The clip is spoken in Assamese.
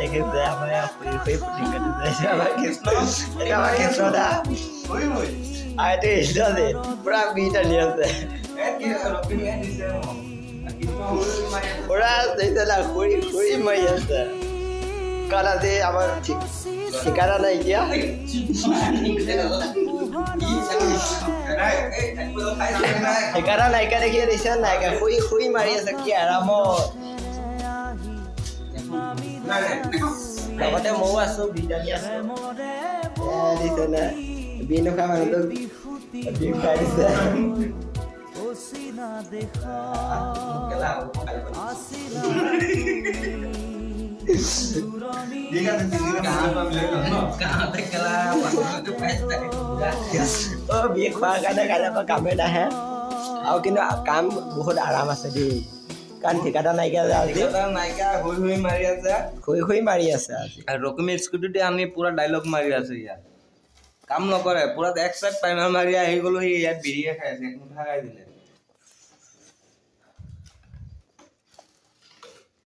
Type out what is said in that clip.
দেখিছে আমাৰ শুই ফুটি কাটি যাইছে আমাৰ কৃষ্ণ এটা আমাৰ কৃষ্ণ দা আইতে ইছদে পুৰা বিটা নিয়ছে পুৰা দেইলা খুই মাৰি আছে কাৰণ আজি আমাৰ ঠিকানা নাই এতিয়া ঠিকানা নাইকা দেখি দিছে নাইকা শুই মাৰি আছে কি আৰামত লগতে ময়ো আছো বিটানি আছো দিছে নে বিনু খা মানুহটো বিন খাই দিছে বিয়ে খোৱাৰ কাৰণে কাইলৈ কামে নাহে আৰু কিন্তু কাম বহুত আৰাম আছে দেই কাৰণ ঠিকানা নাইকিয়া আজি নাইকা শুই মাৰি আছে শুই মাৰি আছে আজি আৰু ৰকমেৰ স্কুটিতে আমি পুৰা ডাইলগ মাৰি আছো ইয়াত কাম নকৰে পুৰা এক চাইড টাইমাৰ মাৰি আহি গলো সি ইয়াত বিৰিয়ে খাই আছে এক মুঠা খাই দিলে